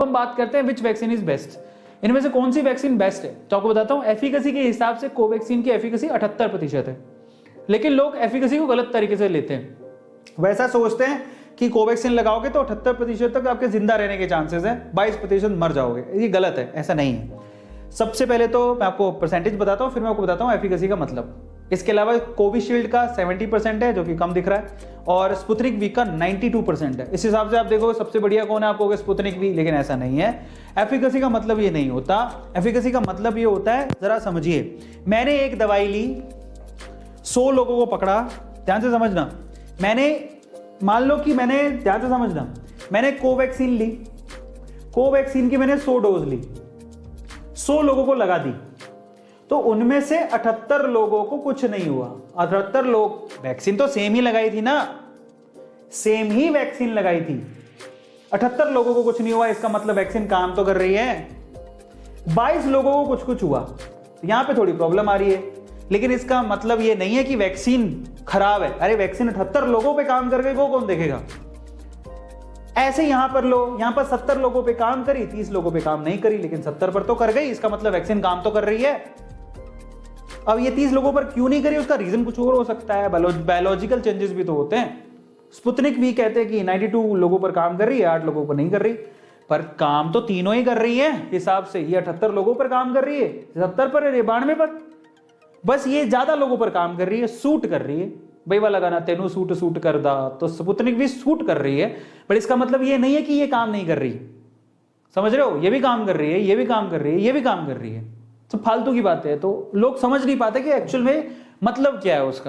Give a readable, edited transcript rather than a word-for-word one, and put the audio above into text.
हम बात करते हैं विच वैक्सीन इज बेस्ट, इनमें से कौन सी वैक्सीन बेस्ट है। तो आपको बताता हूं, एफिकेसी के हिसाब से कोवैक्सीन की एफिकेसी 78% है, लेकिन लोग एफिकेसी को गलत तरीके से लेते हैं। वैसा सोचते हैं कि कोवैक्सीन लगाओगे तो 78% तक आपके जिंदा रहने के चांसेस हैं, 22% मर जाओगे। ये गलत है, ऐसा नहीं है। सबसे पहले तो मैं आपको परसेंटेज बताता हूँ, फिर मैं आपको बताता हूँ एफिकेसी का मतलब। इसके अलावा कोविशील्ड का 70% है, जो कि कम दिख रहा है, और स्पुतनिक वी का 92% है। इस हिसाब से आप देखो सबसे बढ़िया कौन है, आप कहोगे स्पुतनिक वी, लेकिन ऐसा नहीं है। एफिकेसी का मतलब ये नहीं होता। एफिकेसी का मतलब ये होता है, जरा समझिए, मैंने एक दवाई ली, 100 लोगों को पकड़ा, ध्यान से समझना, मैंने मान लो कि ध्यान से समझना, मैंने कोवैक्सीन ली, कोवैक्सीन की मैंने 100 डोज ली, 100 लोगों को लगा दी, तो उनमें से 78 लोगों को कुछ नहीं हुआ। 78 लोग, वैक्सीन तो सेम ही लगाई थी ना, सेम ही वैक्सीन लगाई थी, 78 लोगों को कुछ नहीं हुआ, इसका मतलब वैक्सीन काम तो कर रही है। 22 लोगों को कुछ कुछ हुआ, यहां पे थोड़ी प्रॉब्लम आ रही है, लेकिन इसका मतलब ये नहीं है कि वैक्सीन खराब है। अरे वैक्सीन 78 लोगों पे काम कर गई, वो कौन देखेगा। ऐसे यहां पर 70 लोगों पे काम करी, 30 लोगों पे काम नहीं करी, लेकिन 70 पर तो कर गई, इसका मतलब वैक्सीन काम तो कर रही है। अब ये 30 लोगों पर क्यों नहीं करी, उसका रीजन कुछ और हो सकता है, बायोलॉजिकल चेंजेस भी तो होते हैं। स्पुतनिक भी कहते हैं कि 92 लोगों पर काम कर रही है, 8 लोगों पर नहीं कर रही, पर काम तो तीनों ही कर रही है हिसाब से। ये 78 लोगों पर काम कर रही है, 70 पर है, 92 पर, बस ये ज्यादा लोगों पर काम कर रही है, सूट कर रही है। भाई वाला गाना, तेनू सूट कर दा, तो स्पुतनिक भी सूट कर रही है, पर इसका मतलब ये नहीं है कि ये काम नहीं कर रही। समझ रहे हो, ये भी काम कर रही है, ये भी काम कर रही है, ये भी काम कर रही है। तो फालतू की बात है, तो लोग समझ नहीं पाते कि एक्चुअल में मतलब क्या है उसका।